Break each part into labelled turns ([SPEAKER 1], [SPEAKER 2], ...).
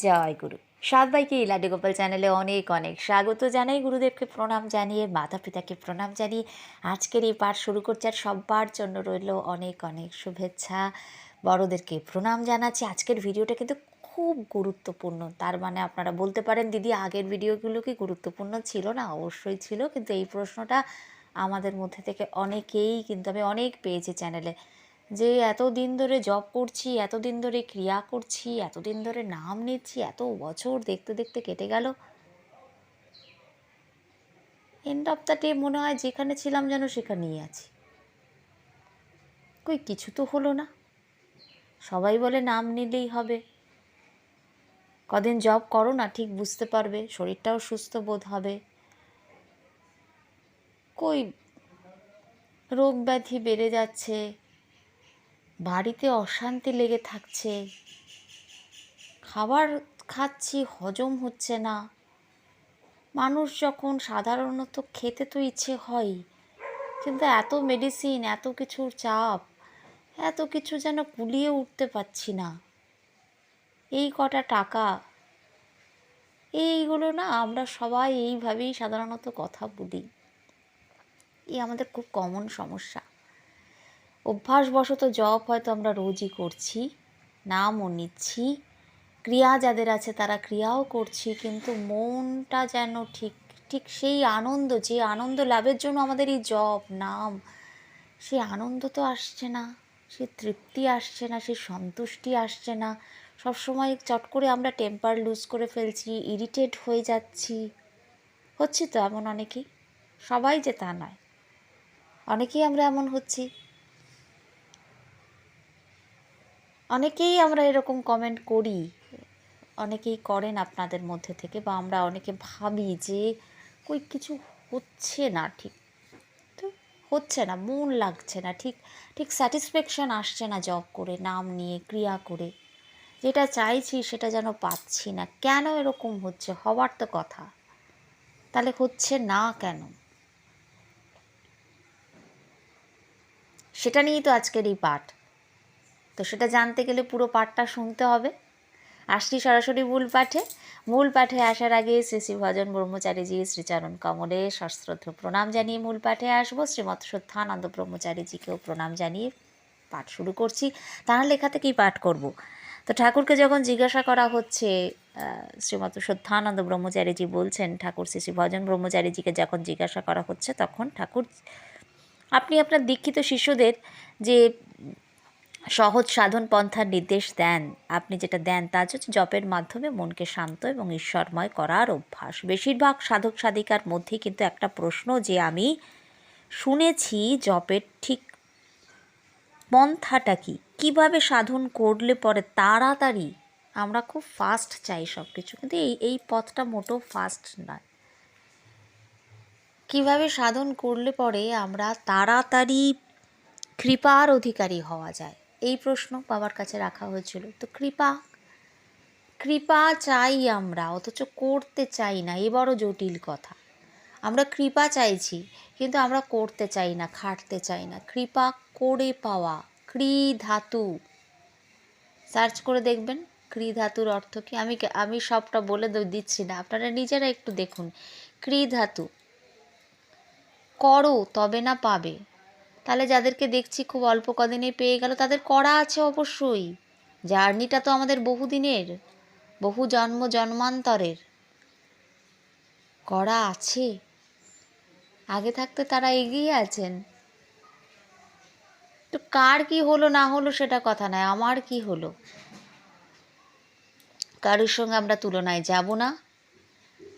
[SPEAKER 1] জয় গুরু। সবাইকে লাড্ডু গোপাল চ্যানেলে অনেক অনেক স্বাগত জানাই। গুরুদেবকে প্রণাম জানিয়ে, মাতা পিতাকে প্রণাম জানিয়ে আজকের এই পাঠ শুরু করছি। আর সবার জন্য রইল অনেক অনেক শুভেচ্ছা। বড়দেরকে প্রণাম জানাচ্ছি। আজকের ভিডিওটা কিন্তু খুব গুরুত্বপূর্ণ। তার মানে আপনারা বলতে পারেন, দিদি আগের ভিডিওগুলো কি গুরুত্বপূর্ণ ছিল না? অবশ্যই ছিল, কিন্তু এই প্রশ্নটা আমাদের মধ্যে থেকে অনেকেই, কিন্তু আমি অনেক পেয়েছি চ্যানেলে, যে এতদিন ধরে জব করছি, এতদিন ধরে ক্রিয়া করছি, এতদিন ধরে নাম নিচ্ছি, এত বছর দেখতে দেখতে কেটে গেল, এন্ড অফ দ্য ডে মনে হয় যেখানে ছিলাম যেন সেখানেই আছি। কই কিছু তো হলো না। সবাই বলে নাম নিলেই হবে, কদিন জব করো না ঠিক বুঝতে পারবে, শরীরটাও সুস্থ বোধ হবে। কই রোগ ব্যাধি বেড়ে যাচ্ছে, বাড়িতে অশান্তি লেগে থাকছে, খাবার খাচ্ছি হজম হচ্ছে না। মানুষ যখন সাধারণত খেতে তো ইচ্ছে হয়, কিন্তু এত মেডিসিন, এত কিছুর চাপ, এত কিছু যেন কুলিয়ে উঠতে পারছি না। এই কটা টাকা, এইগুলো না আমরা সবাই এইভাবেই সাধারণত কথা বলি। এই আমাদের খুব কমন সমস্যা। অভ্যাসবশত জব হয়তো আমরা রোজই করছি, নামও নিচ্ছি, ক্রিয়া যাদের আছে তারা ক্রিয়াও করছি, কিন্তু মনটা যেন ঠিক ঠিক সেই আনন্দ, যে আনন্দ লাভের জন্য আমাদের এই জব নাম, সেই আনন্দ তো আসছে না, সে তৃপ্তি আসছে না, সে সন্তুষ্টি আসছে না। সবসময় চট করে আমরা টেম্পার লুজ করে ফেলছি, ইরিটেট হয়ে যাচ্ছি। হচ্ছি তো এমন অনেকেই, সবাই যে তা নয়, অনেকেই আমরা এমন হচ্ছি। অনেকেই আমরা এরকম কমেন্ট করি, অনেকেই করেন আপনাদের মধ্যে থেকে, বা আমরা অনেকে ভাবি যে কই কিছু হচ্ছে না, ঠিক তো হচ্ছে না, মন লাগছে না, ঠিক ঠিক স্যাটিসফ্যাকশান আসছে না জব করে, নাম নিয়ে, ক্রিয়া করে। যেটা চাইছি সেটা যেন পাচ্ছি না। কেন এরকম হচ্ছে? হওয়ার তো কথা, তাহলে হচ্ছে না কেন? সেটা নিয়েই তো আজকের এই পাঠ। তো সেটা জানতে গেলে পুরো পাঠটা শুনতে হবে। আসছি সরাসরি মূল পাঠে আসার আগে শ্রী শ্রী ভজন ব্রহ্মচারীজি শ্রীচরণ কমলে সশ্রদ্ধ প্রণাম জানিয়ে মূল পাঠে আসবো। শ্রীমৎ শুদ্ধানন্দ ব্রহ্মচারীজিকেও প্রণাম জানিয়ে পাঠ শুরু করছি। তাঁর লেখা থেকেই পাঠ করব। তো ঠাকুরকে যখন জিজ্ঞাসা করা হচ্ছে, শ্রীমৎ শুদ্ধানন্দ ব্রহ্মচারীজি বলছেন, ঠাকুর শ্রী শ্রী ভজন ব্রহ্মচারীজিকে যখন জিজ্ঞাসা করা হচ্ছে, তখন ঠাকুর, আপনি আপনার দীক্ষিত শিষ্যদের যে সহজ সাধন পন্থার নির্দেশ দেন, আপনি যেটা দেন তা হচ্ছে জপের মাধ্যমে মনকে শান্ত এবং ঈশ্বরময় করার অভ্যাস। বেশিরভাগ সাধক সাধিকার মধ্যেই কিন্তু একটা প্রশ্ন যে আমি শুনেছি জপের ঠিক পন্থাটা কি, কীভাবে সাধন করলে পরে তাড়াতাড়ি, আমরা খুব ফাস্ট চাই সব কিছু, কিন্তু এই পথটা মোটেও ফাস্ট নয়। কীভাবে সাধন করলে পরে আমরা তাড়াতাড়ি কৃপার অধিকারী হওয়া যায়, এই প্রশ্ন বাবার কাছে রাখা হয়েছিল। তো কৃপা চাই আমরা, অথচ করতে চাই না। এ বড় জটিল কথা। আমরা কৃপা চাইছি, কিন্তু আমরা করতে চাই না, খাটতে চাই না। কৃপা করে পাওয়া, ক্রি ধাতু, সার্চ করে দেখবেন ক্রি ধাতুর অর্থ কী। আমি সবটা বলে দিচ্ছি না, আপনারা নিজেরা একটু দেখুন। ক্রি ধাতু, করো তবে না পাবে। তাহলে যাদেরকে দেখছি খুব অল্প কদিনেই পেয়ে গেল, তাদের করা আছে অবশ্যই। জার্নিটা তো আমাদের বহুদিনের, বহু জন্ম জন্মান্তরের করা আছে। আগে থাকতে তারা এগিয়ে আছেন। তো কার কি হলো না হলো সেটা কথা নয়, আমার কি হলো, কারোর সঙ্গে আমরা তুলনায় যাব না।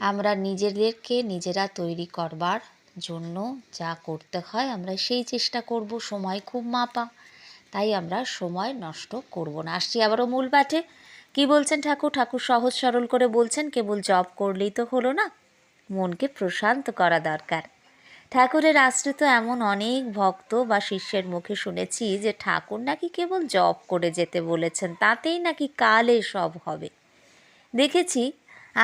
[SPEAKER 1] আমরা নিজেদেরকে নিজেরা তৈরি করবার জন্য যা করতে হয় আমরা সেই চেষ্টা করব। সময় খুব মাপা, তাই আমরা সময় নষ্ট করব না। আসছি আবারও মূল পাঠে। কী বলছেন ঠাকুর সহজ সরল করে বলছেন, কেবল জপ করলেই তো হলো না, মনকে প্রশান্ত করা দরকার। ঠাকুরের আশ্রিত এমন অনেক ভক্ত বা শিষ্যের মুখে শুনেছি যে ঠাকুর নাকি কেবল জপ করে যেতে বলেছেন, তাতেই নাকি কালে সব হবে। দেখেছি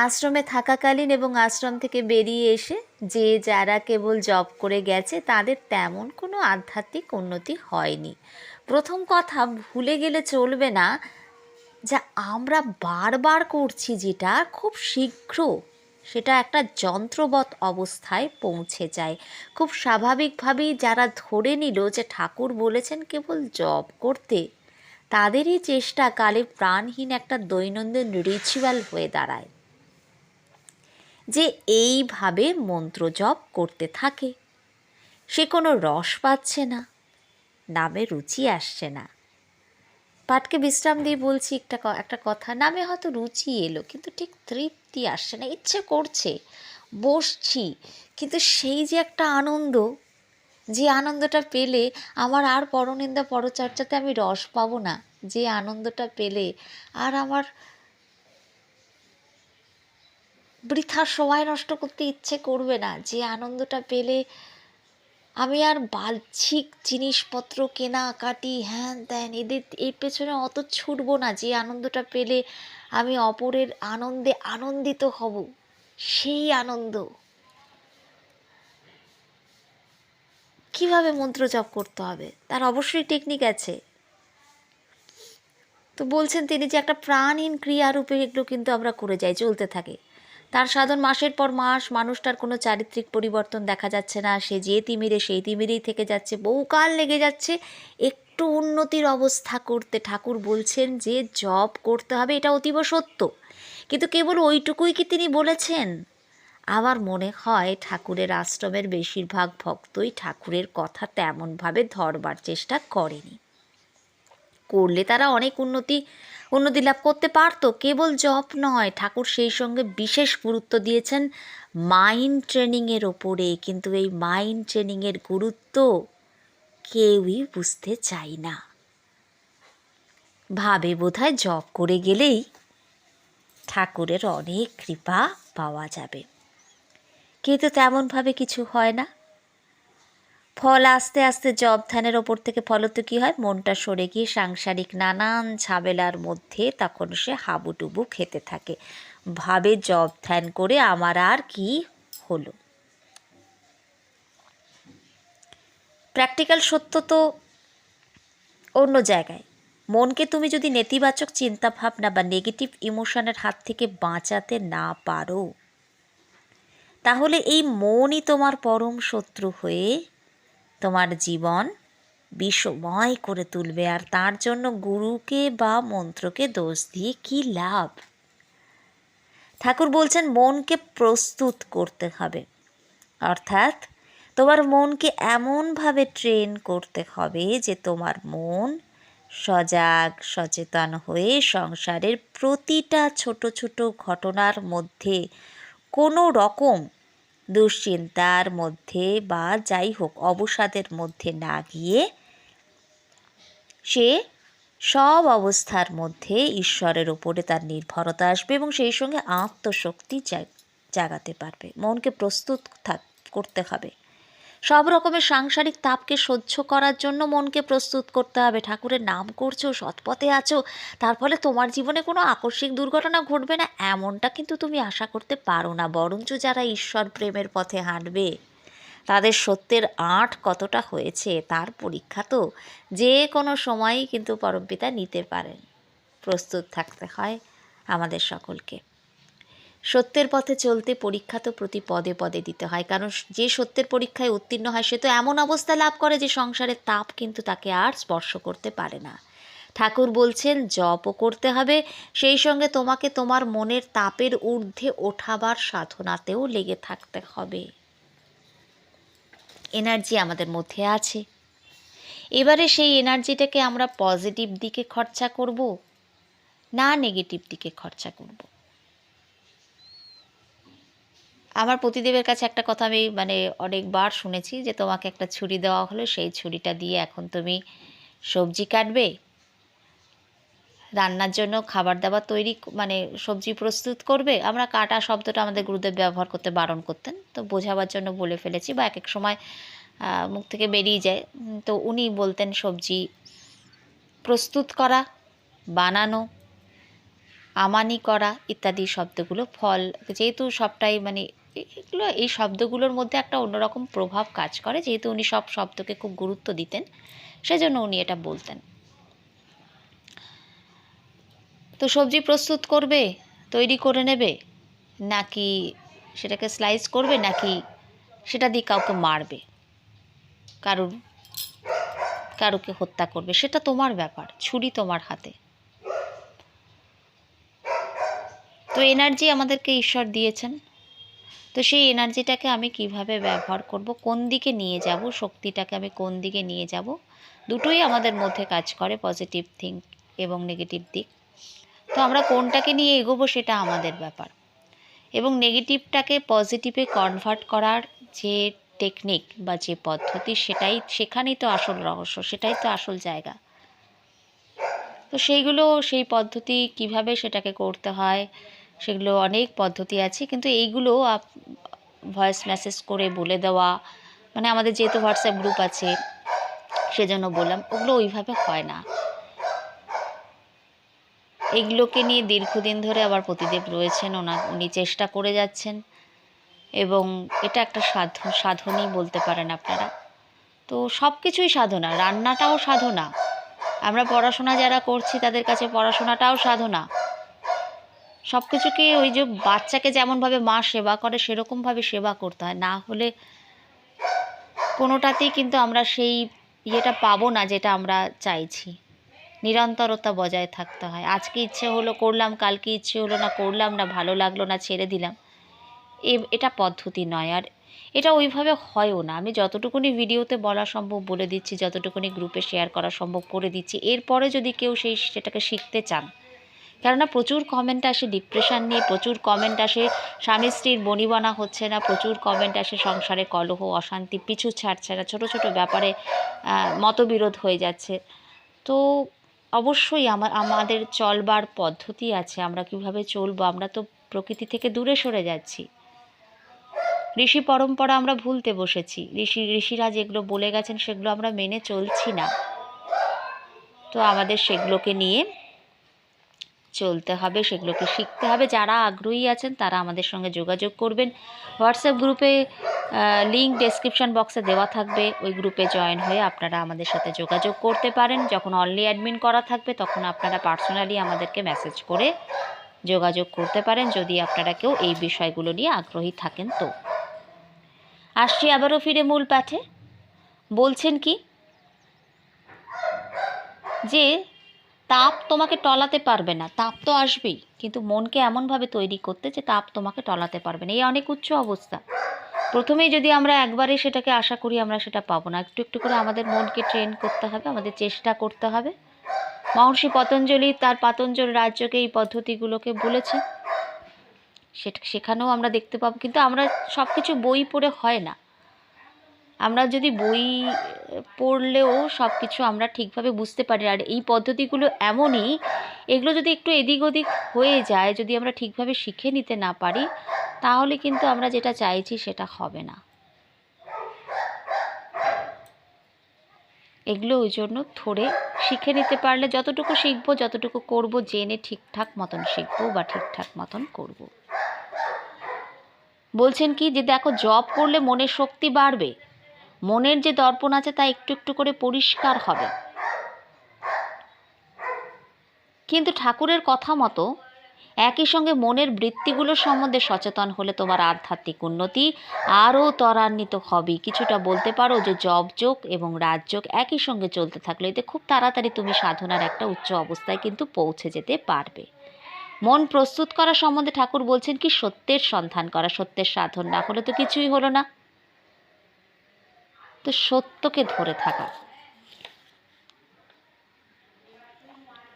[SPEAKER 1] আশ্রমে থাকাকালীন এবং আশ্রম থেকে বেরিয়ে এসে যে যারা কেবল জপ করে গেছে, তাদের তেমন কোনো আধ্যাত্মিক উন্নতি হয়নি। প্রথম কথা, ভুলে গেলে চলবে না যা আমরা বারবার করছি যেটা খুব শীঘ্র সেটা একটা যন্ত্রবৎ অবস্থায় পৌঁছে যায়। খুব স্বাভাবিকভাবেই যারা ধরে নিল যে ঠাকুর বলেছেন কেবল জপ করতে, তাদেরই চেষ্টা কালে প্রাণহীন একটা দৈনন্দিন রিচুয়াল হয়ে দাঁড়ায়, যে এইভাবে মন্ত্র জপ করতে থাকে। সে কোনো রস পাচ্ছে না, নামে রুচি আসছে না। পাঠকে বিশ্রাম দিয়ে বলছি একটা কথা, নামে হয়তো রুচি এলো কিন্তু ঠিক তৃপ্তি আসছে না। ইচ্ছে করছে, বসছি, কিন্তু সেই যে একটা আনন্দ, যে আনন্দটা পেলে আমার আর পরনিন্দা পরচর্চাতে আমি রস পাবো না, যে আনন্দটা পেলে আর আমার বৃথা সময় নষ্ট করতে ইচ্ছে করবে না, যে আনন্দটা পেলে আমি আর বাহ্যিক জিনিসপত্র কেনাকাটি হ্যান ত্যান এর পেছনে অত ছুটবো না, যে আনন্দটা পেলে আমি অপরের আনন্দে আনন্দিত হব, সেই আনন্দ। কিভাবে মন্ত্র জপ করতে হবে তার অবশ্যই টেকনিক আছে। তো বলছেন তিনি যে একটা প্রাণহীন ক্রিয়ারূপে এগুলো কিন্তু আমরা করে যাই, চলতে থাকে। তার সাধন মাসের পর মাস, মানুষটার কোনো চারিত্রিক পরিবর্তন দেখা যাচ্ছে না, সে যে তিমিরে সেই তিমিরেই থেকে যাচ্ছে, বহুকাল লেগে যাচ্ছে একটু উন্নতির অবস্থা করতে। ঠাকুর বলছেন যে জপ করতে হবে, এটা অতীব সত্য, কিন্তু কেবল ওইটুকুই কি তিনি বলেছেন? আমার মনে হয় ঠাকুরের আশ্রমের বেশিরভাগ ভক্তই ঠাকুরের কথা তেমনভাবে ধরবার চেষ্টা করেনি। করলে তারা অনেক উন্নতি লাভ করতে পারত। কেবল জপ নয়, ঠাকুর সেই সঙ্গে বিশেষ গুরুত্ব দিয়েছেন মাইন্ড ট্রেনিংয়ের ওপরে। কিন্তু এই মাইন্ড ট্রেনিংয়ের গুরুত্ব কেউই বুঝতে চায় না, ভাবে বোধহয় জপ করে গেলেই ঠাকুরের অনেক কৃপা পাওয়া যাবে, কিন্তু তেমনভাবে কিছু হয় না। ফল আস্তে আস্তে জপ ধ্যানের ওপর থেকে ফলত কী হয়, মনটা সরে গিয়ে সাংসারিক নানান ঝামেলার মধ্যে তখন সে হাবুডুবু খেতে থাকে, ভাবে জপ ধ্যান করে আমার আর কি হলো। প্র্যাকটিক্যাল সত্য তো অন্য জায়গায়। মনকে তুমি যদি নেতিবাচক চিন্তাভাবনা বা নেগেটিভ ইমোশনের হাত থেকে বাঁচাতে না পারো, তাহলে এই মনই তোমার পরম শত্রু হয়ে তোমার জীবন বিষময় করে তুলবে। আর তার জন্য গুরুকে বা মন্ত্রকে দোষ দিয়ে কী লাভ? ঠাকুর বলছেন মনকে প্রস্তুত করতে হবে, অর্থাৎ তোমার মনকে এমনভাবে ট্রেন করতে হবে যে তোমার মন সজাগ সচেতন হয়ে সংসারের প্রতিটা ছোট ছোট ঘটনার মধ্যে কোনো রকম দুশ্চিন্তার মধ্যে বা যাই হোক অবসাদের মধ্যে না গিয়ে সে সব অবস্থার মধ্যে ঈশ্বরের ওপরে তার নির্ভরতা আসবে এবং সেই সঙ্গে আত্মশক্তি জাগাতে পারবে। মনকে প্রস্তুত করতে হবে, সব রকমের সাংসারিক তাপকে সহ্য করার জন্য মনকে প্রস্তুত করতে হবে। ঠাকুরের নাম করছো, সৎপথে আছো, তার ফলে তোমার জীবনে কোনো আকস্মিক দুর্ঘটনা ঘটবে না এমনটা কিন্তু তুমি আশা করতে পারো না। বরঞ্চ যারা ঈশ্বর প্রেমের পথে হাঁটবে তাদের সত্যের আঁট কতটা হয়েছে তার পরীক্ষা তো যে কোনো সময়ই কিন্তু পরমপিতা নিতে পারেন। প্রস্তুত থাকতে হয় আমাদের সকলকে। সত্যের পথে চলতে পরীক্ষা তো প্রতি পদে পদে দিতে হয়, কারণ যে সত্যের পরীক্ষায় উত্তীর্ণ হয় সে তো এমন অবস্থা লাভ করে যে সংসারের তাপ কিন্তু তাকে আর স্পর্শ করতে পারে না। ঠাকুর বলছেন জপও করতে হবে, সেই সঙ্গে তোমাকে তোমার মনের তাপের ঊর্ধ্বে ওঠাবার সাধনাতেও লেগে থাকতে হবে। এনার্জি আমাদের মধ্যে আছে, এবারে সেই এনার্জিটাকে আমরা পজিটিভ দিকে খরচা করব না নেগেটিভ দিকে খরচা করব। আমার পতিদেবের কাছে একটা কথা আমি অনেকবার শুনেছি যে তোমাকে একটা ছুরি দেওয়া হলো, সেই ছুরিটা দিয়ে এখন তুমি সবজি কাটবে, রান্নার জন্য খাবার দাবার তৈরি সবজি প্রস্তুত করবে। আমরা কাটা শব্দটা আমাদের গুরুদেব ব্যবহার করতে বারণ করতেন, তো বোঝাবার জন্য বলে ফেলেছি, বা এক এক সময় মুখ থেকে বেরিয়ে যায়। তো উনি বলতেন সবজি প্রস্তুত করা, বানানো, আমানি করা ইত্যাদি শব্দগুলো, ফল যেহেতু সবটাই এগুলো এই শব্দগুলোর মধ্যে একটা অন্যরকম প্রভাব কাজ করে, যেহেতু উনি সব শব্দকে খুব গুরুত্ব দিতেন সেজন্য উনি এটা বলতেন। তো সবজি প্রস্তুত করবে, তৈরি করে নেবে, নাকি সেটাকে স্লাইস করবে, নাকি সেটা দিয়ে কাউকে মারবে, কারুকে হত্যা করবে, সেটা তোমার ব্যাপার, ছুরি তোমার হাতে। তো এনার্জি আমাদেরকে ঈশ্বর দিয়েছেন, তো সেই এনার্জিটাকে আমি কিভাবে ব্যবহার করব, কোন দিকে নিয়ে যাব, শক্তিটাকে আমি কোন দিকে নিয়ে যাব, দুটোই আমাদের মধ্যে কাজ করে, পজিটিভ থিঙ্ক এবং নেগেটিভ দিক। তো আমরা কোনটাকে নিয়ে এগোবো সেটা আমাদের ব্যাপার। এবং নেগেটিভটাকে পজিটিভে কনভার্ট করার যে টেকনিক বা যে পদ্ধতি, সেখানেই তো আসল রহস্য, সেটাই তো আসল জায়গা। তো সেই পদ্ধতি কিভাবে সেটাকে করতে হয়, সেগুলো অনেক পদ্ধতি আছে, কিন্তু এইগুলো ভয়েস মেসেজ করে বলে দেওয়া, মানে আমাদের যেহেতু হোয়াটসঅ্যাপ গ্রুপ আছে সেজন্য বললাম, ওগুলো ওইভাবে হয় না। এগুলোকে নিয়ে দীর্ঘদিন ধরে আবার প্রতিদেব রয়েছেন, উনি চেষ্টা করে যাচ্ছেন, এবং এটা একটা সাধনই বলতে পারেন আপনারা। তো সব কিছুই সাধনা, রান্নাটাও সাধনা, আমরা পড়াশোনা যারা করছি তাদের কাছে পড়াশোনাটাও সাধনা। সব কিছুকে ওই যে বাচ্চাকে যেমনভাবে মা সেবা করে সেরকমভাবে সেবা করতে হয়, না হলে কোনোটাতেই কিন্তু আমরা সেই ইয়েটা পাবো না যেটা আমরা চাইছি। নিরন্তরতা বজায় থাকতে হয়। আজকে ইচ্ছে হলো করলাম, কালকে ইচ্ছে হলো না করলাম না, ভালো লাগলো না ছেড়ে দিলাম, এটা পদ্ধতি নয়, আর এটা ওইভাবে হয়ও না। আমি যতটুকুনি ভিডিওতে বলা সম্ভব বলে দিচ্ছি, যতটুকুনি গ্রুপে শেয়ার করা সম্ভব করে দিচ্ছি। এরপরে যদি কেউ সেটাকে শিখতে চান, কেননা প্রচুর কমেন্ট আসে ডিপ্রেশন নিয়ে, প্রচুর কমেন্ট আসে স্বামী স্ত্রীর বনিবনা হচ্ছে না, প্রচুর কমেন্ট আসে সংসারে কলহ, অশান্তি, পিছু ছাড়ছে না, ছোটো ছোটো ব্যাপারে মতবিরোধ হয়ে যাচ্ছে। তো অবশ্যই আমাদের চলবার পদ্ধতি আছে, আমরা কিভাবে চলবো। আমরা তো প্রকৃতি থেকে দূরে সরে যাচ্ছি, ঋষি পরম্পরা আমরা ভুলতে বসেছি, ঋষিরা যেগুলো বলে গেছেন সেগুলো আমরা মেনে চলছি না। তো আমাদের সেগুলোকে নিয়ে চলতে হবে, সেগুলোকে শিখতে হবে। যারা আগ্রহী আছেন তারা আমাদের সঙ্গে যোগাযোগ করবেন। হোয়াটসঅ্যাপ গ্রুপে লিঙ্ক ডেসক্রিপশন বক্সে দেওয়া থাকবে, ওই গ্রুপে জয়েন হয়ে আপনারা আমাদের সাথে যোগাযোগ করতে পারেন। যখন অনলি অ্যাডমিন করা থাকবে তখন আপনারা পার্সোনালি আমাদেরকে মেসেজ করে যোগাযোগ করতে পারেন, যদি আপনারা কেউ এই বিষয়গুলো নিয়ে আগ্রহী থাকেন। তো আসছি আবারও ফিরে মূল পাঠে। বলছেন কি যে তাপ তোমাকে টলাতে পারবে না, তাপ তো আসবেই, কিন্তু মনকে এমনভাবে তৈরি করতে যে তাপ তোমাকে টলাতে পারবে না। এই অনেক উচ্চ অবস্থা। প্রথমেই যদি আমরা একবারে সেটাকে আশা করি আমরা সেটা পাবো না, একটু একটু করে আমাদের মনকে ট্রেন করতে হবে, আমাদের চেষ্টা করতে হবে। মহর্ষি পতঞ্জলি তার পাতঞ্জল রাজ্যকে এই পদ্ধতিগুলোকে বলেছেন, সেখানেও আমরা দেখতে পাবো। কিন্তু আমরা সব কিছু বই পড়ে হয় না, আমরা যদি বই পড়লেও সব কিছু আমরা ঠিকভাবে বুঝতে পারি। আর এই পদ্ধতিগুলো এমনই, এগুলো যদি একটু এদিক ওদিক হয়ে যায়, যদি আমরা ঠিকভাবে শিখে নিতে না পারি, তাহলে কিন্তু আমরা যেটা চাইছি সেটা হবে না। এগুলো ওই জন্য ধরে শিখে নিতে পারলে, যতটুকু শিখবো, যতটুকু করব, জেনে ঠিকঠাক মতন শিখবো বা ঠিকঠাক মতন করব। বলছেন কি যে দেখো, জব করলে মনের শক্তি বাড়বে, মনের যে দর্পণ আছে তা একটু একটু করে পরিষ্কার হবে। কিন্তু ঠাকুরের কথা মতো একই সঙ্গে মনের বৃত্তিগুলোর সম্বন্ধে সচেতন হলে তোমার আধ্যাত্মিক উন্নতি আরও ত্বরান্বিত হবে। কিছুটা বলতে পারো যে জবযোগ এবং রাজযোগ একই সঙ্গে চলতে থাকলে এতে খুব তাড়াতাড়ি তুমি সাধনার একটা উচ্চ অবস্থায় কিন্তু পৌঁছে যেতে পারবে। মন প্রস্তুত করা সম্বন্ধে ঠাকুর বলছেন কি, সত্যের সন্ধান করা, সত্যের সাধন না হলে তো কিছুই হলো না। তো সত্যকে ধরে থাকা।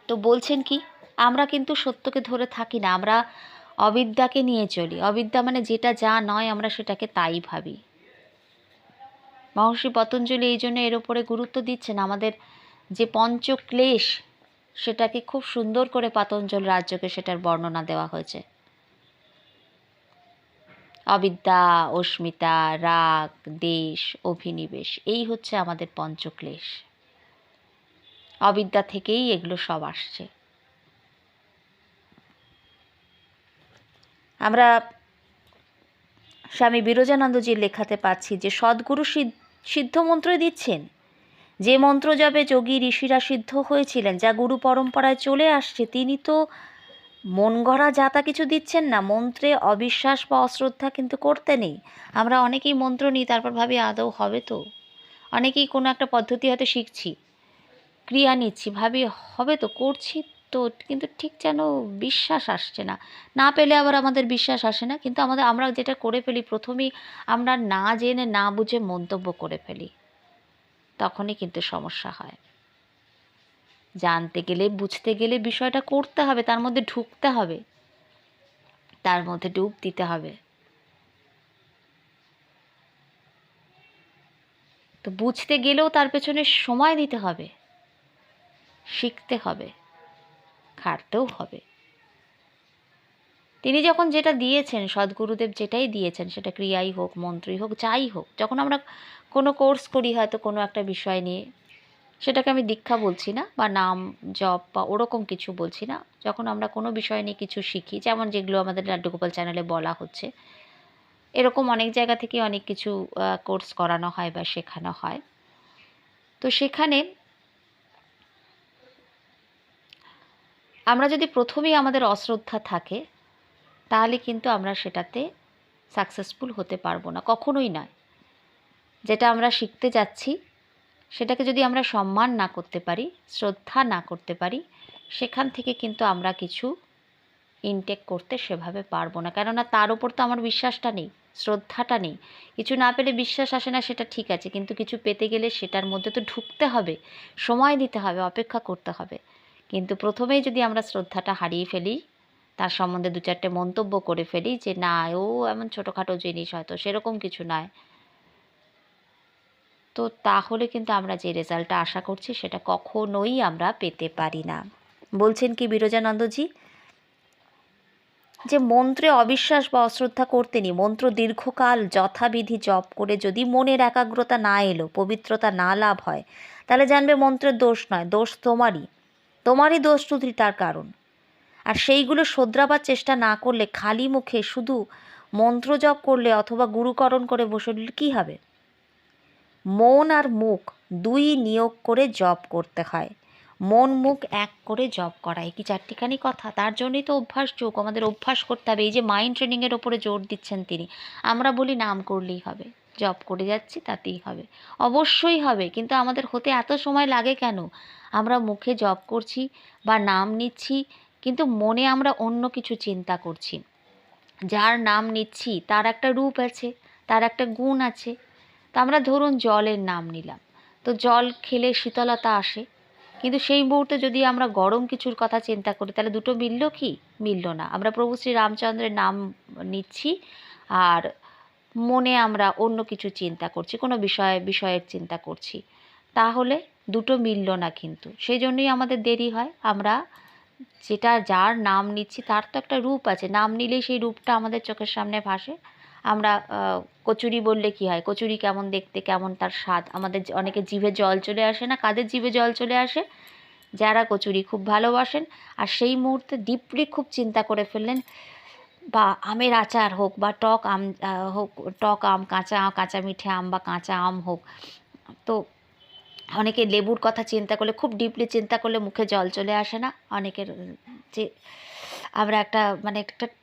[SPEAKER 1] তো বলছেন কি, আমরা কিন্তু সত্যকে ধরে থাকি না, আমরা অবিদ্যাকে নিয়ে চলি। অবিদ্যা মানে যেটা যা নয় আমরা সেটাকে তাই ভাবি। মহর্ষি পতঞ্জলি এই জন্য এর ওপরে গুরুত্ব দিচ্ছেন। আমাদের যে পঞ্চক্লেশ, সেটাকে খুব সুন্দর করে পাতঞ্জল রাজ্যকে সেটার বর্ণনা দেওয়া হয়েছে। অবিদ্যা, অস্মিতা, রাগ, দেশ, অভিনিবেশ, এই হচ্ছে আমাদের পঞ্চক্লেশ। অবিদ্যা থেকেই এগুলো সব আসছে। আমরা স্বামী বিরজানন্দজির লেখাতে পাচ্ছি যে সদ্গুরু সিদ্ধ মন্ত্রই দিচ্ছেন, যে মন্ত্র জপে যোগী ঋষিরা সিদ্ধ হয়েছিলেন, যা গুরু পরম্পরায় চলে আসছে, তিনি তো মন গড়া যা তা কিছু দিচ্ছেন না। মন্ত্রে অবিশ্বাস বা অশ্রদ্ধা কিন্তু করতে নেই। আমরা অনেকেই মন্ত্র নিই, তারপর ভাবি আদৌ হবে তো। অনেকেই কোনো একটা পদ্ধতি হয়তো শিখছি, ক্রিয়া নিচ্ছি, ভাবি হবে তো, করছি তো, কিন্তু ঠিক যেন বিশ্বাস আসছে না। না পেলে আবার আমাদের বিশ্বাস আসে না, কিন্তু আমরা যেটা করে ফেলি প্রথমেই, আমরা না জেনে না বুঝে মন্তব্য করে ফেলি, তখনই কিন্তু সমস্যা হয়। জানতে গেলে বুঝতে গেলে বিষয়টা করতে হবে, তার মধ্যে ঢুকতে হবে, তার মধ্যে ডুব দিতে হবে। তো বুঝতে গেলেও তার পেছনে সময় দিতে হবে, শিখতে হবে, খাটতেও হবে। তিনি যখন যেটা দিয়েছেন, সদ্গুরুদেব যেটাই দিয়েছেন, সেটা ক্রিয়াই হোক, মন্ত্রই হোক, যাই হোক, যখন আমরা কোনো কোর্স করি হয়তো কোনো একটা বিষয় নিয়ে, সেটাকে আমি দীক্ষা বলছি না, বা নাম জপ বা ওরকম কিছু বলছি না, যখন আমরা কোনো বিষয় নিয়ে কিছু শিখি, যেমন যেগুলো আমাদের লাড্ডুগোপাল চ্যানেলে বলা হচ্ছে, এরকম অনেক জায়গা থেকে অনেক কিছু কোর্স করানো হয় বা শেখানো হয়। তো সেখানে আমরা যদি প্রথমেই আমাদের অশ্রদ্ধা থাকে, তাহলে কিন্তু আমরা সেটাতে সাকসেসফুল হতে পারবো না, কখনোই নয়। যেটা আমরা শিখতে যাচ্ছি সেটাকে যদি আমরা সম্মান না করতে পারি, শ্রদ্ধা না করতে পারি, সেখান থেকে কিন্তু আমরা কিছু ইনটেক করতে সেভাবে পারবো না। কেননা তার উপর তো আমার বিশ্বাসটা নেই, শ্রদ্ধাটা নেই। কিছু না পেলে বিশ্বাস আসে না, সেটা ঠিক আছে, কিন্তু কিছু পেতে গেলে সেটার মধ্যে তো ঢুকতে হবে, সময় দিতে হবে, অপেক্ষা করতে হবে। কিন্তু প্রথমেই যদি আমরা শ্রদ্ধাটা হারিয়ে ফেলি, তার সম্বন্ধে দু চারটে মন্তব্য করে ফেলি যে না, ও এমন ছোটোখাটো জিনিস, হয়তো সেরকম কিছু নয়, তো তাহলে কিন্তু আমরা যে রেজাল্টটা আশা করছি সেটা কখনোই আমরা পেতে পারি না। বলছেন কি বিরজানন্দজি, যে মন্ত্রে অবিশ্বাস বা অশ্রদ্ধা করতে নি, মন্ত্র দীর্ঘকাল যথাবিধি জপ করে যদি মনের একাগ্রতা না এলো, পবিত্রতা না লাভ হয়, তাহলে জানবে মন্ত্রের দোষ নয়, দোষ তোমারই দোষ ত্রুটি তার কারণ। আর সেইগুলো শোধরাবার চেষ্টা না করলে, খালি মুখে শুধু মন্ত্র জপ করলে অথবা গুরুকরণ করে বসে কী হবে? মন আর মুখ দুই নিয়োগ করে জপ করতে হয়। মন মুখ এক করে জপ করা, কি চারটিখানি কথা। তার জন্যই তো অভ্যাস যোগ, আমাদের অভ্যাস করতে হবে। এই যে মাইন্ড ট্রেনিংয়ের ওপরে জোর দিচ্ছেন তিনি, আমরা বলি নাম করলেই হবে, জপ করে যাচ্ছি তাতেই হবে। অবশ্যই হবে, কিন্তু আমাদের হতে এত সময় লাগে কেন? আমরা মুখে জপ করছি বা নাম নিচ্ছি, কিন্তু মনে আমরা অন্য কিছু চিন্তা করছি। যার নাম নিচ্ছি তার একটা রূপ আছে, তার একটা গুণ আছে। তা আমরা ধরুন জলের নাম নিলাম, তো জল খেলে শীতলতা আসে, কিন্তু সেই মুহূর্তে যদি আমরা গরম কিছুর কথা চিন্তা করি, তাহলে দুটো মিলল কি? মিলল না। আমরা প্রভু শ্রী রামচন্দ্রের নাম নিচ্ছি আর মনে আমরা অন্য কিছু চিন্তা করছি, কোনো বিষয়ের চিন্তা করছি, তাহলে দুটো মিলল না। কিন্তু সেই জন্যই আমাদের দেরি হয়। আমরা যার নাম নিচ্ছি তার তো একটা রূপ আছে, নাম নিলেই সেই রূপটা আমাদের চোখের সামনে ভাসে। আমরা কচুরি বললে কি হয়, কচুরি কেমন দেখতে, কেমন তার স্বাদ, আমাদের অনেকে জিভে জল চলে আসে না? কাদের জিভে জল চলে আসে? যারা কচুরি খুব ভালোবাসেন আর সেই মুহূর্তে ডিপলি খুব চিন্তা করে ফেললেন, বা আমের আচার হোক বা টক আম হোক, টক আম, কাঁচা মিঠে আম বা কাঁচা আম হোক, তো অনেকে লেবুর কথা চিন্তা করলে, খুব ডিপলি চিন্তা করলে মুখে জল চলে আসে না অনেকের? যে আমরা একটা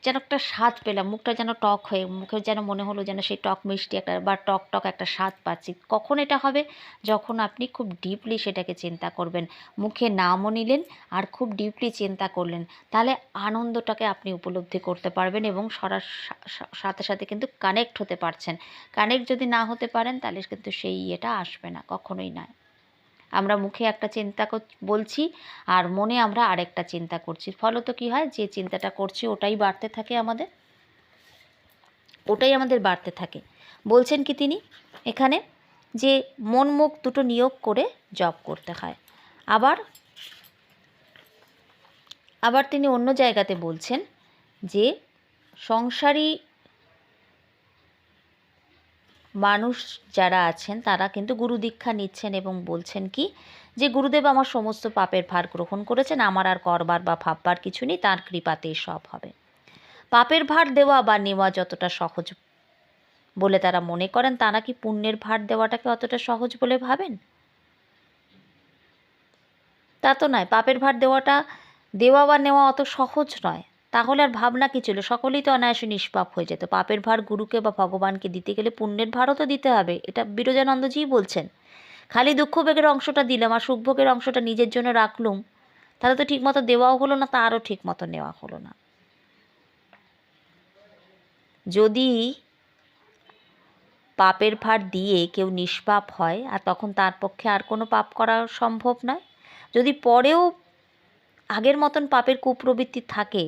[SPEAKER 1] যেন একটা স্বাদ পেলাম, মুখটা যেন টক হয়ে, মুখে যেন মনে হলো যেন সেই টক মিষ্টি একটা বা টক টক একটা স্বাদ পাচ্ছি। কখন এটা হবে? যখন আপনি খুব ডিপলি সেটাকে চিন্তা করবেন, মুখে নামও নিলেন আর খুব ডিপলি চিন্তা করলেন, তাহলে আনন্দটাকে আপনি উপলব্ধি করতে পারবেন এবং সাথে সাথে কিন্তু কানেক্ট হতে পারছেন। কানেক্ট যদি না হতে পারেন, তাহলে কিন্তু সেই ইয়েটা আসবে না, কখনোই নয়। আমরা মুখে একটা চিন্তা বলছি আর মনে আমরা আরেকটা চিন্তা করছি, ফলত কি হয়? যে চিন্তাটা করছি ওটাই বাড়তে থাকে, ওটাই আমাদের বাড়তে থাকে। বলছেন কি তিনি এখানে, যে মন মুখ দুটো নিয়োগ করে জপ করতে হয়। আবার তিনি অন্য জায়গাতে বলছেন যে সংসারী মানুষ যারা আছেন তারা কিন্তু গুরু দীক্ষা নিচ্ছেন এবং বলছেন কি, যে গুরুদেব আমার সমস্ত পাপের ভার গ্রহণ করেছেন, আমার আর করবার বা ভাববার কিছু নেই, তার কৃপাতেই সব হবে। পাপের ভার দেওয়া বা নেওয়া যতটা সহজ বলে তারা মনে করেন, তারা কি পুণ্যের ভার দেওয়াটাকে অতটা সহজ বলে ভাবেন? তা তো নয়। পাপের ভার দেওয়া বা নেওয়া অত সহজ নয়। তাহলে আর ভাবনা কি ছিল? সকলেই তো অনায়াসে নিষ্পাপ হয়ে যেত। পাপের ভার গুরুকে বা ভগবানকে দিতে গেলে পুণ্যের ভারও তো দিতে হবে, এটা বিরজানন্দজিই বলছেন। খালি দুঃখভোগের অংশটা দিলাম আর সুখভোগের অংশটা নিজের জন্য রাখলুম, তাহলে তো ঠিকমতো দেওয়াও হলো না, তারও ঠিকমতো নেওয়া হলো না। যদি পাপের ভার দিয়ে কেউ নিষ্পাপ হয়, আর তখন তার পক্ষে আর কোনো পাপ করা সম্ভব নয়। যদি পরেও আগের মতন পাপের কুপ্রবৃত্তি থাকে,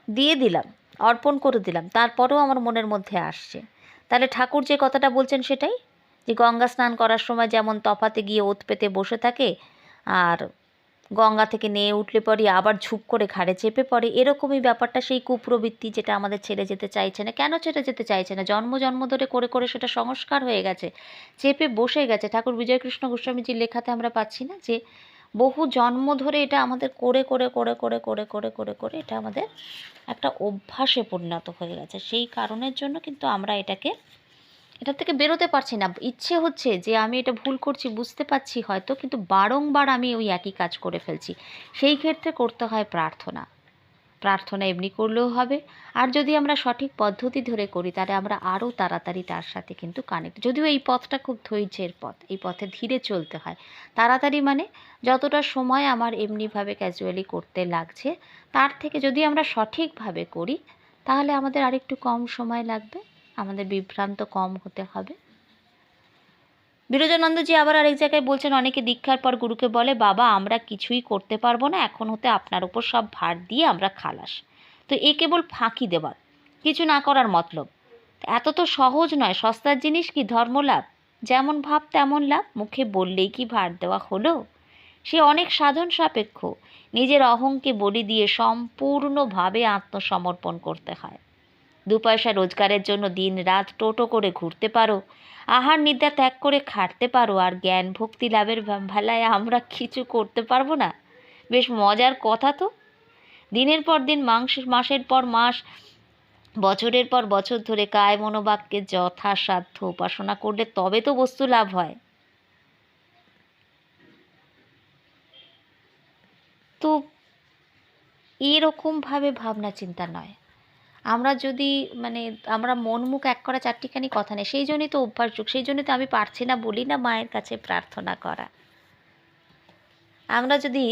[SPEAKER 1] দিয়ে দিলাম, অর্পণ করে দিলাম, তারপরেও আমার মনের মধ্যে আসছে, তাহলে ঠাকুর যে কথাটা বলছেন সেটাই, যে গঙ্গা স্নান করার সময় যেমন তফাতে গিয়ে ওত পেতে বসে থাকে, আর গঙ্গা থেকে নেয়ে উঠলে পরে আবার ঝুপ করে ঘাড়ে চেপে পড়ে, এরকমই ব্যাপারটা সেই কুপ্রবৃত্তি যেটা আমাদের ছেড়ে যেতে চাইছে না। কেন ছেড়ে যেতে চাইছে না? জন্ম জন্ম ধরে করে করে সেটা সংস্কার হয়ে গেছে, চেপে বসে গেছে। ঠাকুর বিজয়কৃষ্ণ গোস্বামীজির লেখাতে আমরা পাচ্ছি না যে বহু জন্ম ধরে এটা আমাদের করে করে করে করে করে করে করে করে এটা আমাদের একটা অভ্যাসে পরিণত হয়ে গেছে। সেই কারণের জন্য কিন্তু আমরা এটা থেকে বেরোতে পারছি না। ইচ্ছে হচ্ছে যে আমি এটা ভুল করছি, বুঝতে পারছি হয়তো, কিন্তু বারংবার আমি ওই একই কাজ করে ফেলছি। সেই ক্ষেত্রে করতে হয় প্রার্থনা। প্রার্থনা এমনি করলেও হবে, আর যদি আমরা সঠিক পদ্ধতি ধরে করি তাহলে আমরা আরও তাড়াতাড়ি তার সাথে কিন্তু কানেক্ট। যদিও এই পথটা খুব ধৈর্যের পথ, এই পথে ধীরে চলতে হয়। তাড়াতাড়ি মানে যতটা সময় আমার এমনিভাবে ক্যাজুয়ালি করতে লাগছে, তার থেকে যদি আমরা সঠিকভাবে করি তাহলে আমাদের আরেকটু কম সময় লাগবে, আমাদের বিভ্রান্ত কম হতে হবে। বিরজানন্দজি আবার আরেক জায়গায় বলছেন, অনেকে দীক্ষার পর গুরুকে বলে, বাবা আমরা কিছুই করতে পারবো না, এখন হতে আপনার উপর সব ভার দিয়ে আমরা খালাস। তো এ কেবল ফাঁকি দেওয়ার, কিছু না করার মতলব। এত তো সহজ নয়। সস্তার জিনিস কি ধর্মলাভ? যেমন ভাব তেমন লাভ, মুখে বললেই কি ভার দেওয়া হলো? সে অনেক সাধন সাপেক্ষ। নিজের অহংকে বলি দিয়ে সম্পূর্ণভাবে আত্মসমর্পণ করতে হয়। 2 পয়সা রোজগারের জন্য দিন রাত টোটো করে ঘুরতে পারো, আহার নিদ্রা ত্যাগ করে খাটতে পারো, আর জ্ঞান ভক্তি লাভের ভেলায় আমরা কিছু করতে পারবো না? বেশ মজার কথা তো। দিনের পর দিন, মাসের পর মাস, বছরের পর বছর ধরে কায় মনোবাক্যে যথাসাধ্য উপাসনা করলে তবে তো বস্তু লাভ হয়। তো এরকমভাবে ভাবনা চিন্তা নয়। আমরা যদি আমরা মন মুখ এক করা চারটিখানি কথা নেই, সেই জন্যই তো অভ্যাস যুগ, সেই জন্যই তো আমি পারছি না বলি না মায়ের কাছে প্রার্থনা করা। আমরা যদি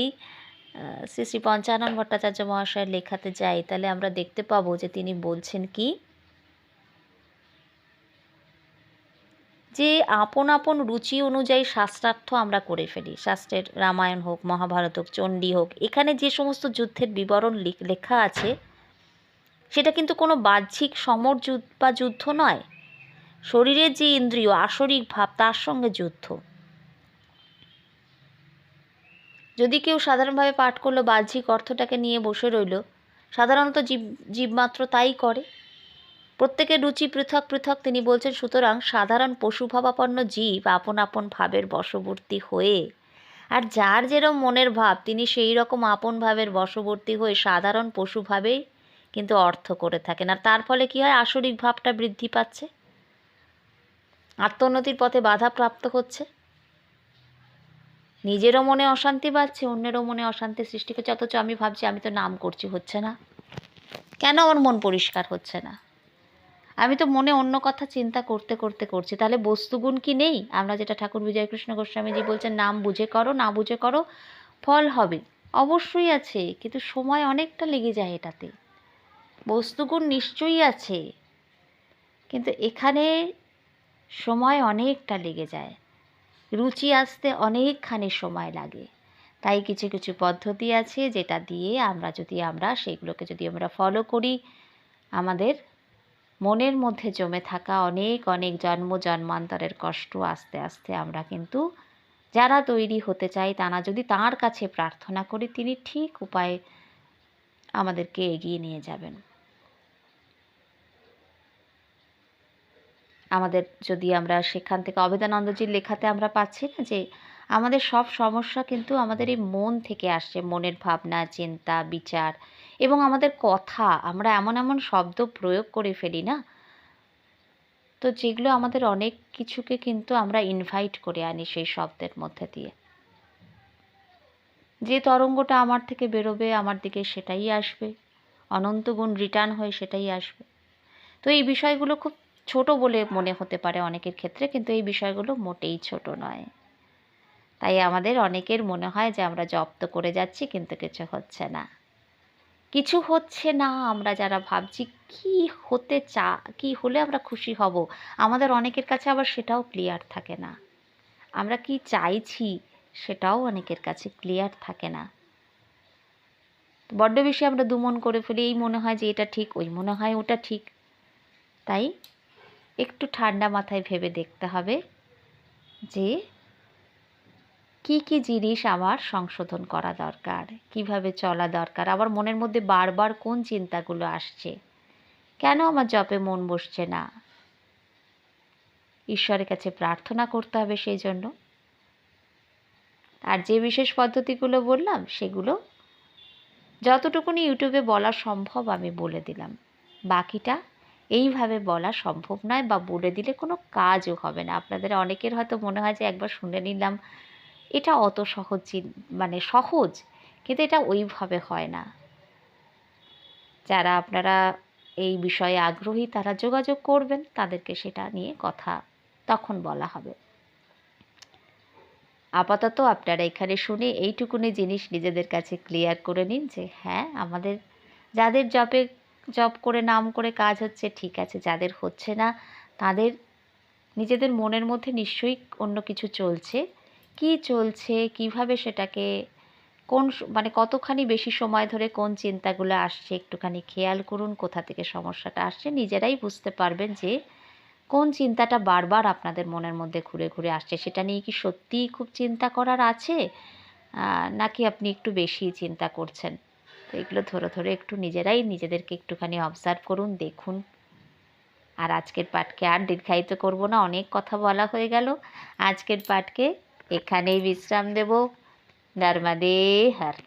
[SPEAKER 1] শ্রী শ্রী পঞ্চানন ভট্টাচার্য মহাশয়ের লেখাতে যাই তাহলে আমরা দেখতে পাবো যে তিনি বলছেন কি, যে আপন আপন রুচি অনুযায়ী শাস্ত্রার্থ আমরা করে ফেলি। শাস্ত্রের রামায়ণ হোক, মহাভারত হোক, চণ্ডী হোক, এখানে যে সমস্ত যুদ্ধের বিবরণ লেখা আছে সেটা কিন্তু কোনো বাহ্যিক সমর বা যুদ্ধ নয়। শরীরের যে ইন্দ্রিয় আসরিক ভাব, তার সঙ্গে যুদ্ধ। যদি কেউ সাধারণভাবে পাঠ করলো, বাহ্যিক অর্থটাকে নিয়ে বসে রইল, সাধারণত জীব মাত্র তাই করে। প্রত্যেকের রুচি পৃথক পৃথক, তিনি বলছেন। সুতরাং সাধারণ পশুভাবাপন্ন জীব আপন আপন ভাবের বশবর্তী হয়ে, আর যার যেরকম মনের ভাব তিনি সেই রকম আপন ভাবের বশবর্তী হয়ে সাধারণ পশুভাবেই কিন্তু অর্থ করে থাকেন। আর তার ফলে কী হয়? আসরিক ভাবটা বৃদ্ধি পাচ্ছে, আত্মোন্নতির পথে বাধা প্রাপ্ত হচ্ছে, নিজেরও মনে অশান্তি বাড়ছে, অন্যেরও মনে অশান্তি সৃষ্টি করছে। অথচ আমি ভাবছি আমি তো নাম করছি, হচ্ছে না কেন? আমার মন পরিষ্কার হচ্ছে না। আমি তো মনে অন্য কথা চিন্তা করতে করতে করছি। তাহলে বস্তুগুণ কি নেই? আমরা যেটা ঠাকুর বিজয়কৃষ্ণ গোস্বামীজি বলছেন, নাম বুঝে করো, না বুঝে করো, ফল হবে। অবশ্যই আছে, কিন্তু সময় অনেকটা লেগে যায় এটাতে। বস্তুগুণ নিশ্চয়ই আছে, কিন্তু এখানে সময় অনেকটা লেগে যায়, রুচি আসতে অনেকখানি সময় লাগে। তাই কিছু কিছু পদ্ধতি আছে যেটা দিয়ে সেগুলোকে যদি আমরা ফলো করি, আমাদের মনের মধ্যে জমে থাকা অনেক অনেক জন্ম জন্মান্তরের কষ্ট আস্তে আস্তে আমরা কিন্তু, যারা তৈরি হতে চাই তারা যদি তাঁর কাছে প্রার্থনা করি, তিনি ঠিক উপায়ে আমাদেরকে এগিয়ে নিয়ে যাবেন। আমাদের যদি আমরা সেখান থেকে অভেদানন্দজির লেখাতে আমরা পাচ্ছি না যে আমাদের সব সমস্যা কিন্তু আমাদের এই মন থেকে আসছে, মনের ভাবনা, চিন্তা, বিচার এবং আমাদের কথা। আমরা এমন এমন শব্দ প্রয়োগ করে ফেলি না, তো যেগুলো আমাদের অনেক কিছুকে কিন্তু আমরা ইনভাইট করে আনি সেই শব্দের মধ্যে দিয়ে। যে তরঙ্গটা আমার থেকে বেরোবে আমার দিকে সেটাই আসবে, অনন্ত গুণ রিটার্ন হয়ে সেটাই আসবে। তো এই বিষয়গুলো খুব ছোট বলে মনে হতে পারে অনেকের ক্ষেত্রে, কিন্তু এই বিষয়গুলো মোটেই ছোট নয়। তাই আমাদের অনেকের মনে হয় যে আমরা জপ তো করে যাচ্ছি কিন্তু কিছু হচ্ছে না, কিছু হচ্ছে না। আমরা যারা ভাবছি কি হলে আমরা খুশি হব, আমাদের অনেকের কাছে আবার সেটাও ক্লিয়ার থাকে না। আমরা কি চাইছি সেটাও অনেকের কাছে ক্লিয়ার থাকে না। বড্ড বেশি আমরা দুমন করে ফেলি, এই মনে হয় যে এটা ঠিক, ওই মনে হয় ওটা ঠিক। তাই একটু ঠান্ডা মাথায় ভেবে দেখতে হবে যে কি কি জিনিস আমার সংশোধন করা দরকার, কিভাবে চলা দরকার। আবার মনের মধ্যে বারবার কোন চিন্তাগুলো আসছে, কেন আমার জপে মন বসছে না, ঈশ্বরের কাছে প্রার্থনা করতে হবে সেই জন্য। আর যে বিশেষ পদ্ধতিগুলো বললাম সেগুলো যতটুকুনি ইউটিউবে বলা সম্ভব আমি বলে দিলাম, বাকিটা এইভাবে বলা সম্ভব নয়, বা বলে দিলে কোনো কাজও হবে না। আপনাদের অনেকের হয়তো মনে হয় যে একবার শুনে নিলাম, এটা অত সহজ সহজ, কিন্তু এটা ওইভাবে হয় না। যারা আপনারা এই বিষয়ে আগ্রহী তারা যোগাযোগ করবেন, তাদেরকে সেটা নিয়ে কথা তখন বলা হবে। আপাতত আপনারা এখানে শুনে এইটুকুনি জিনিস নিজেদের কাছে ক্লিয়ার করে নিন যে হ্যাঁ, আমাদের যাদের জব করে নাম করে কাজ হচ্ছে ঠিক আছে, যাদের হচ্ছে না তাদের নিজেদের মনের মধ্যে নিশ্চয়ই অন্য কিছু চলছে। কি চলছে, কিভাবে সেটাকে কতখানি বেশি সময় ধরে কোন চিন্তাগুলো আসছে একটুখানি খেয়াল করুন, কোথা থেকে সমস্যাটা আসছে নিজেরাই বুঝতে পারবেন যে কোন চিন্তাটা বারবার আপনাদের মনের মধ্যে ঘুরে ঘুরে আসছে, সেটা নিয়ে কি সত্যিই খুব চিন্তা করার আছে, নাকি আপনি একটু বেশিই চিন্তা করছেন। তো এগুলো ধরে ধরে একটু নিজেরাই নিজেদেরকে একটুখানি অবজার্ভ করুন, দেখুন। আর আজকের পাঠকে আর দীর্ঘায়িত করব না, অনেক কথা বলা হয়ে গেল। আজকের পাঠকে এখানেই বিশ্রাম দেব। নর্মদে হর।